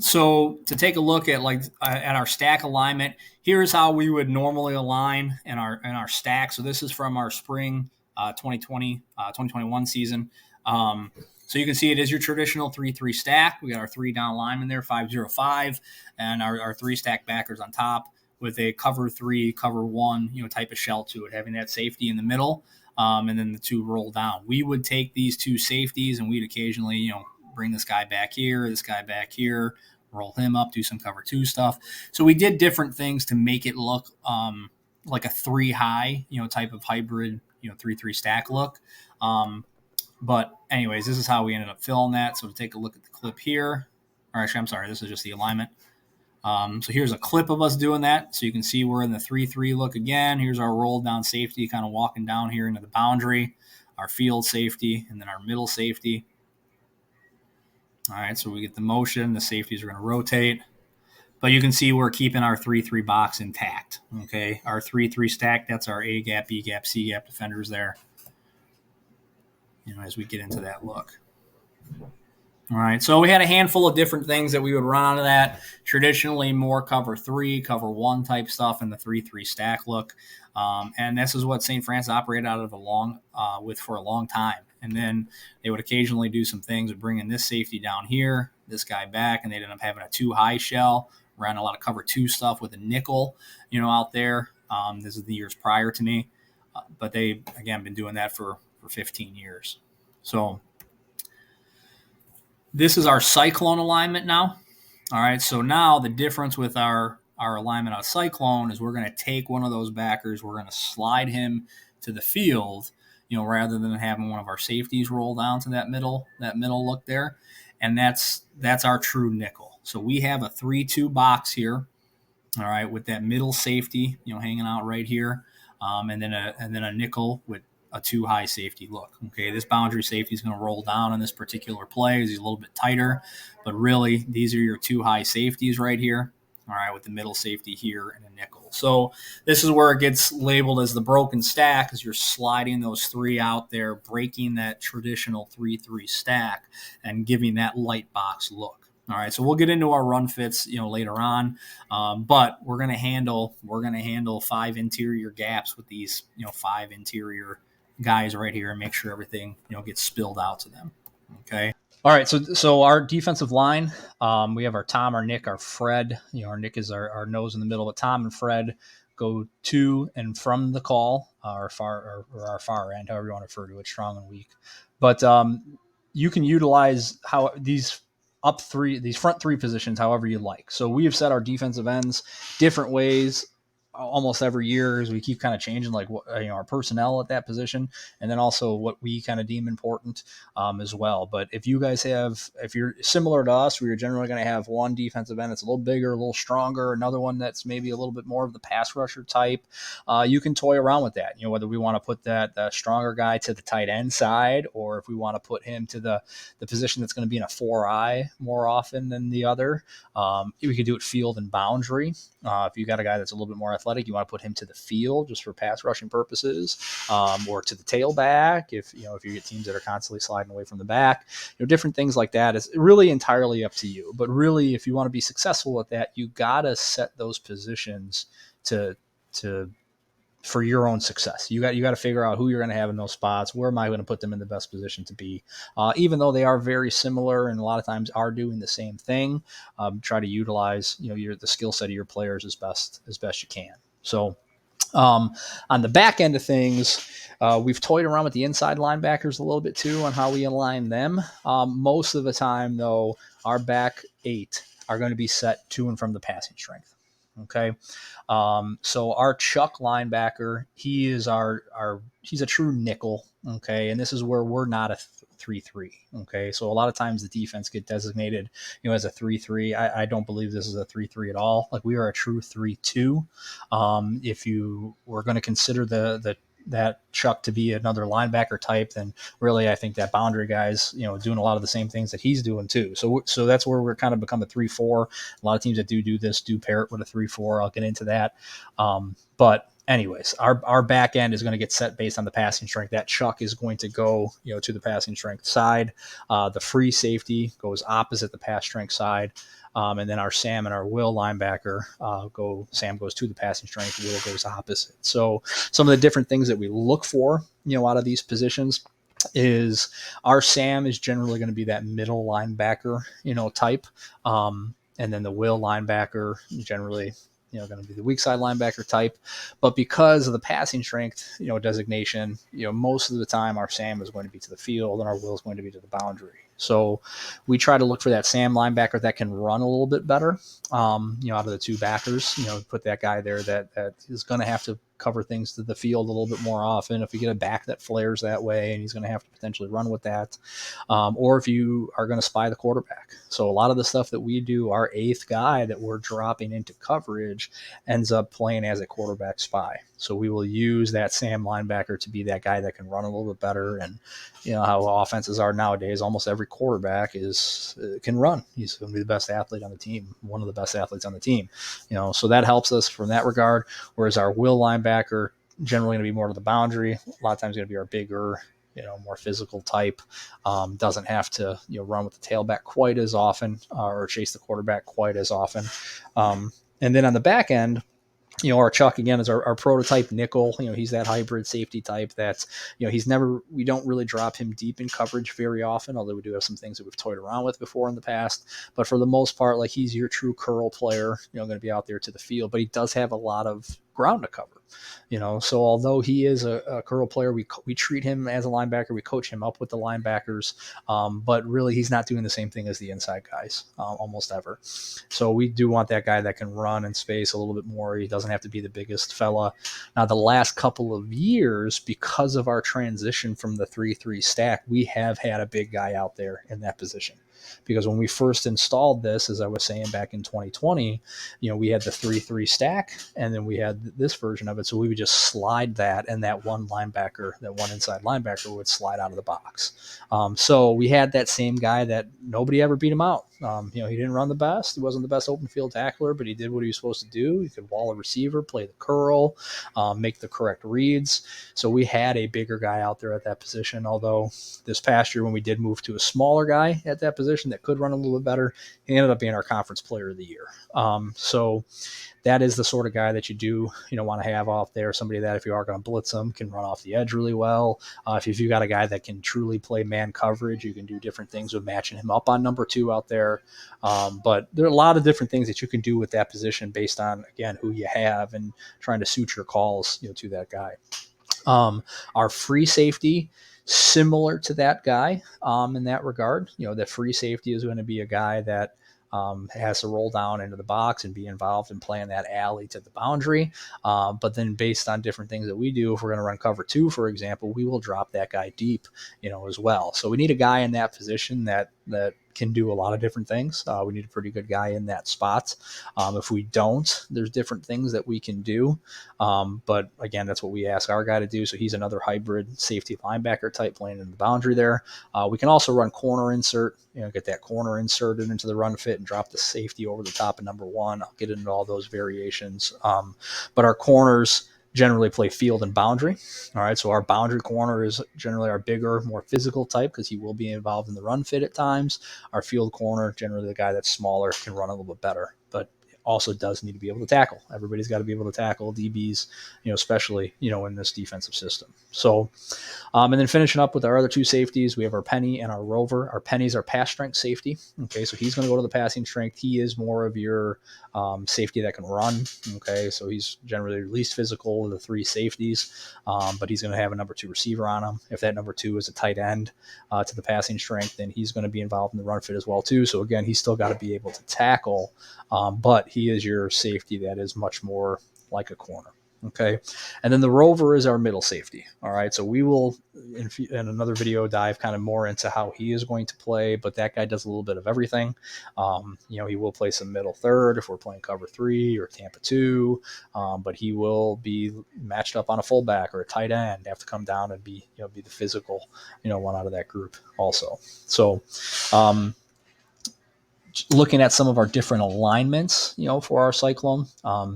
So to take a look at at our stack alignment, here's how we would normally align in our stack. So this is from our spring 2020 2021 season. So you can see it is your traditional 3-3 stack. We got our 3 down linemen there, 5-0-5, and our 3 stack backers on top with a cover 3, cover 1, type of shell to it, having that safety in the middle, and then the 2 roll down. We would take these 2 safeties and we'd occasionally, bring this guy back here, roll him up, do some cover 2 stuff. So we did different things to make it look like a 3 high, type of hybrid, 3-3 stack look. But anyways, this is how we ended up filling that. So to take a look at the clip here, or actually, I'm sorry, this is just the alignment. So here's a clip of us doing that. So you can see we're in the 3-3 look again. Here's our roll down safety, kind of walking down here into the boundary, our field safety, and then our middle safety. All right, so we get the motion. The safeties are going to rotate. But you can see we're keeping our 3-3 box intact. Okay, our 3-3 stack, that's our A gap, B gap, C gap defenders there. As we get into that look. All right, so we had a handful of different things that we would run out of that. Traditionally, more cover 3, cover 1 type stuff in the 3-3 stack look. And this is what St. Francis operated out of for a long time. And then they would occasionally do some things of bringing this safety down here, this guy back, and they'd end up having a 2 high shell. Ran a lot of cover 2 stuff with a nickel, out there. This is the years prior to me. But they, again, been doing that for 15 years. So this is our Cyclone alignment now. All right, so now the difference with our alignment on Cyclone is we're going to take one of those backers, we're going to slide him to the field, rather than having one of our safeties roll down to that middle look there. And that's our true nickel. So we have a 3-2 box here, all right, with that middle safety, hanging out right here, and then a nickel with a 2 high safety look. Okay, this boundary safety is going to roll down on this particular play. He's a little bit tighter, but really these are your 2 high safeties right here. All right, with the middle safety here and a nickel. So this is where it gets labeled as the broken stack, as you're sliding those 3 out there, breaking that traditional 3-3 stack and giving that light box look. All right, so we'll get into our run fits, later on, but we're going to handle 5 interior gaps with these, 5 interior guys right here and make sure everything, gets spilled out to them. Okay. All right, so our defensive line, we have our Tom, our Nick, our Fred. Our Nick is our nose in the middle, but Tom and Fred go to and from the call, our far end, however you want to refer to it, strong and weak. But you can utilize how these front 3 positions however you like. So we have set our defensive ends different ways almost every year as we keep kind of changing our personnel at that position, and then also what we kind of deem important as well. But if you're similar to us, we're generally going to have one defensive end that's a little bigger, a little stronger, another one that's maybe a little bit more of the pass rusher type. You can toy around with that, whether we want to put that stronger guy to the tight end side, or if we want to put him to the position that's going to be in a 4-eye more often than the other. We could do it field and boundary. If you got a guy that's a little bit more athletic, you want to put him to the field just for pass rushing purposes, or to the tailback if you get teams that are constantly sliding away from the back. Different things like that. It's really entirely up to you. But really, if you want to be successful at that, you got to set those positions for your own success. You got to figure out who you're going to have in those spots. Where am I going to put them in the best position to be? Even though they are very similar and a lot of times are doing the same thing, try to utilize the skill set of your players as best you can. So on the back end of things, we've toyed around with the inside linebackers a little bit too on how we align them. Most of the time, though, our back 8 are going to be set to and from the passing strength. Okay. So our Chuck linebacker, he's a true nickel. Okay. And this is where we're not a 3-3. Okay. So a lot of times the defense get designated, as a 3-3. I don't believe this is a 3-3 at all. Like, we are a true 3-2. If you were going to consider that Chuck to be another linebacker type, then really I think that boundary guy's doing a lot of the same things that he's doing too. So that's where we're kind of become a 3-4. A lot of teams that do this do pair it with a 3-4. I'll get into that. But anyways, our back end is going to get set based on the passing strength. That chuck is going to go, to the passing strength side. The free safety goes opposite the pass strength side. And then our Sam and our Will linebacker Sam goes to the passing strength, Will goes opposite. So some of the different things that we look for, out of these positions is our Sam is generally going to be that middle linebacker, type. And then the Will linebacker generally, going to be the weak side linebacker type. But because of the passing strength, designation, most of the time our Sam is going to be to the field and our Will is going to be to the boundary. So we try to look for that Sam linebacker that can run a little bit better, out of the two backers, put that guy there that is going to have to cover things to the field a little bit more often. If we get a back that flares that way, and he's going to have to potentially run with that, or if you are going to spy the quarterback. So a lot of the stuff that we do, our eighth guy that we're dropping into coverage ends up playing as a quarterback spy. So we will use that Sam linebacker to be that guy that can run a little bit better. And how offenses are nowadays, almost every quarterback can run. He's going to be the best athlete on the team, one of the best athletes on the team. So that helps us from that regard. Whereas our Will linebacker generally going to be more to the boundary. A lot of times going to be our bigger, more physical type. Doesn't have to run with the tailback quite as often or chase the quarterback quite as often. And then on the back end, our Chuck again is our prototype nickel. He's that hybrid safety type that's, we don't really drop him deep in coverage very often, although we do have some things that we've toyed around with before in the past. But for the most part, like, he's your true curl player, going to be out there to the field, but he does have a lot of ground to cover. So although he is a curl player, we treat him as a linebacker. We coach him up with the linebackers, but really he's not doing the same thing as the inside guys almost ever. So we do want that guy that can run in space a little bit more. He doesn't have to be the biggest fella. Now, the last couple of years, because of our transition from the 3-3 stack, we have had a big guy out there in that position. Because when we first installed this, as I was saying back in 2020, we had the 3-3 stack, and then we had this version of it. So we would just slide that, and that one inside linebacker would slide out of the box. So we had that same guy that nobody ever beat him out. He didn't run the best. He wasn't the best open field tackler, but he did what he was supposed to do. He could wall a receiver, play the curl, make the correct reads. So we had a bigger guy out there at that position. Although this past year, when we did move to a smaller guy at that position that could run a little bit better, he ended up being our conference player of the year. So that is the sort of guy that you do, want to have off there. Somebody that if you are going to blitz him can run off the edge really well. If you've got a guy that can truly play man coverage, you can do different things with matching him up on number 2 out there. But there are a lot of different things that you can do with that position based on, again, who you have and trying to suit your calls, to that guy. Our free safety, similar to that guy in that regard. The free safety is going to be a guy that has to roll down into the box and be involved in playing that alley to the boundary. But then based on different things that we do, if we're going to run cover 2, for example, we will drop that guy deep, as well. So we need a guy in that position that can do a lot of different things. We need a pretty good guy in that spot. If we don't, there's different things that we can do. But again, that's what we ask our guy to do. So he's another hybrid safety linebacker type playing in the boundary there. We can also run corner insert, get that corner inserted into the run fit and drop the safety over the top of number 1. I'll get into all those variations. But our corners generally play field and boundary. All right, so our boundary corner is generally our bigger, more physical type because he will be involved in the run fit at times. Our field corner, generally the guy that's smaller, can run a little bit better, but also does need to be able to tackle. Everybody's got to be able to tackle, DBs, especially, in this defensive system. So, and then finishing up with our other 2 safeties, we have our Penny and our Rover. Our Penny's our pass strength safety. Okay, so he's going to go to the passing strength. He is more of your safety that can run. Okay, so he's generally least physical of the 3 safeties, but he's going to have a number 2 receiver on him. If that number 2 is a tight end to the passing strength, then he's going to be involved in the run fit as well too. So again, he's still got to be able to tackle, but he is your safety that is much more like a corner. Okay. And then the Rover is our middle safety. All right. So we will, in another video, dive kind of more into how he is going to play, but that guy does a little bit of everything. He will play some middle third if we're playing cover 3 or Tampa 2, but he will be matched up on a fullback or a tight end, have to come down and be the physical, one out of that group also. So, looking at some of our different alignments, for our Cyclone.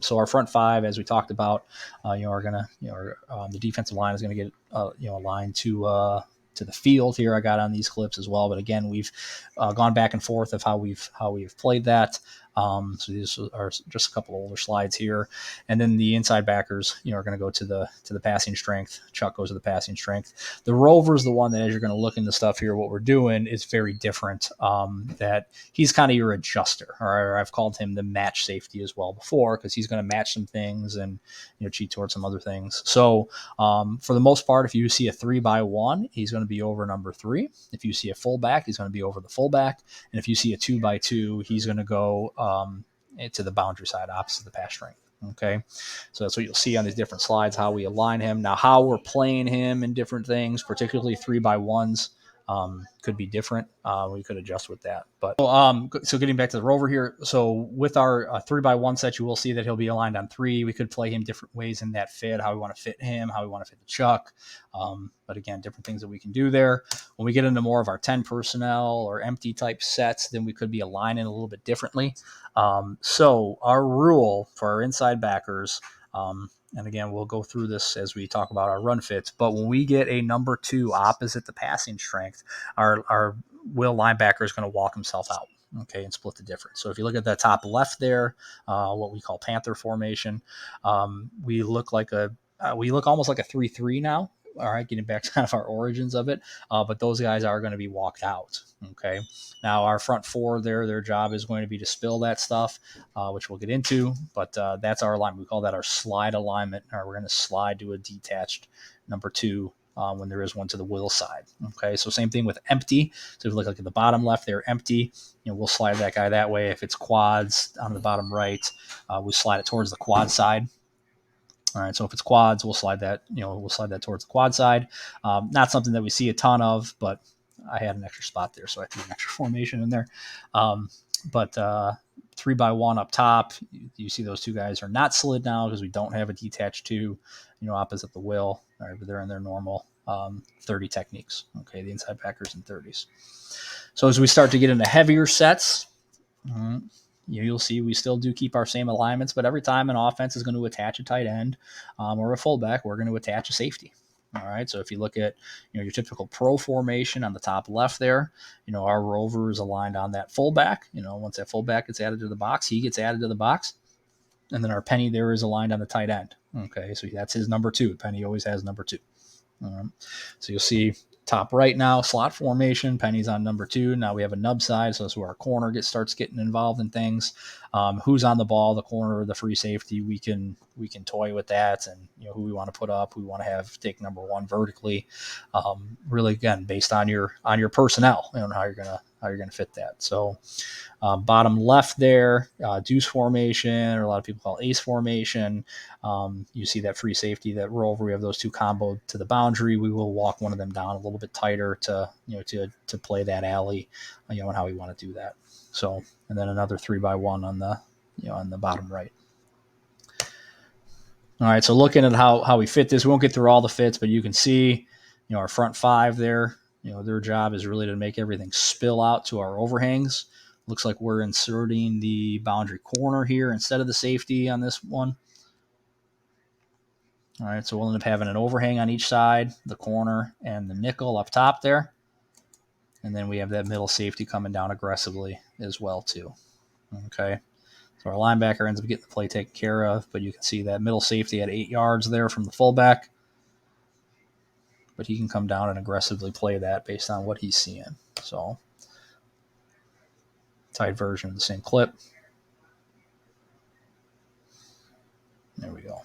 So our front five, as we talked about, are gonna, the defensive line is gonna get, aligned to the field here. I got on these clips as well, but again, we've gone back and forth of how we've played that. So these are just a couple of older slides here, and then the inside backers, are going to go to the passing strength. Chuck goes to the passing strength. The rover is the one that, as you're going to look into stuff here, what we're doing is very different. That he's kind of your adjuster, or I've called him the match safety as well before, because he's going to match some things and cheat towards some other things. So for the most part, if you see a 3x1, he's going to be over number 3. If you see a fullback, he's going to be over the fullback, and if you see a 2x2, he's going to go to the boundary side opposite the pass strength. Okay, so that's what you'll see on these different slides, how we align him. Now, how we're playing him in different things, particularly 3x1s, could be different. We could adjust with that. But so getting back to the rover here. So with our 3x1 set, you will see that he'll be aligned on 3. We could play him different ways in that fit, how we want to fit him, how we want to fit the Chuck. But again, different things that we can do there. When we get into more of our 10 personnel or empty type sets, then we could be aligning a little bit differently. So our rule for our inside backers, and again, we'll go through this as we talk about our run fits, but when we get a number 2 opposite the passing strength, our will linebacker is going to walk himself out, okay, and split the difference. So if you look at the top left there, what we call Panther formation, we look almost like a 3-3 now. All right, getting back to kind of our origins of it, but those guys are going to be walked out. Okay, now our front 4 there, their job is going to be to spill that stuff, which we'll get into, but that's our alignment. We call that our slide alignment, or we're going to slide to a detached number 2 when there is one to the will side. Okay, so same thing with empty. So if you look like at the bottom left, they're empty. We'll slide that guy that way. If it's quads on the bottom right, we slide it towards the quad side. All right, so if it's quads, we'll slide that towards the quad side. Not something that we see a ton of, but I had an extra spot there, so I threw an extra formation in there. But 3x1 up top, you see those 2 guys are not slid now because we don't have a detached 2, opposite the will. All right, but they're in their normal 30 techniques. Okay, the inside backers in 30s. So as we start to get into heavier sets, you'll see we still do keep our same alignments, but every time an offense is going to attach a tight end or a fullback, we're going to attach a safety. All right, so if you look at your typical pro formation on the top left there, our rover is aligned on that fullback. Once that fullback gets added to the box, he gets added to the box, and then our penny there is aligned on the tight end. Okay, so that's his number 2. Penny always has number 2. So you'll see top right now, slot formation, Penny's on number 2. Now we have a nub side, so that's where our corner starts getting involved in things. Who's on the ball, the corner, the free safety, we can toy with that, and who we want to put up, who we want to have take number 1 vertically. Really, again, based on your personnel, how you're gonna fit that. So bottom left there, deuce formation, or a lot of people call ace formation. You see that free safety, that rover. We have those 2 comboed to the boundary. We will walk one of them down a little bit tighter to play that alley, and how we want to do that. So, and then another 3x1 on the bottom right. All right, so looking at how we fit this, we won't get through all the fits, but you can see, our front 5 there. Their job is really to make everything spill out to our overhangs. Looks like we're inserting the boundary corner here instead of the safety on this one. All right, so we'll end up having an overhang on each side, the corner and the nickel up top there. And then we have that middle safety coming down aggressively as well too. Okay, so our linebacker ends up getting the play taken care of, but you can see that middle safety at 8 yards there from the fullback. But he can come down and aggressively play that based on what he's seeing. So tight version of the same clip. There we go.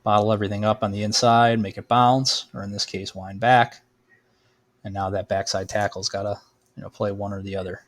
Bottle everything up on the inside, make it bounce, or in this case, wind back. And now that backside tackle's got to play one or the other.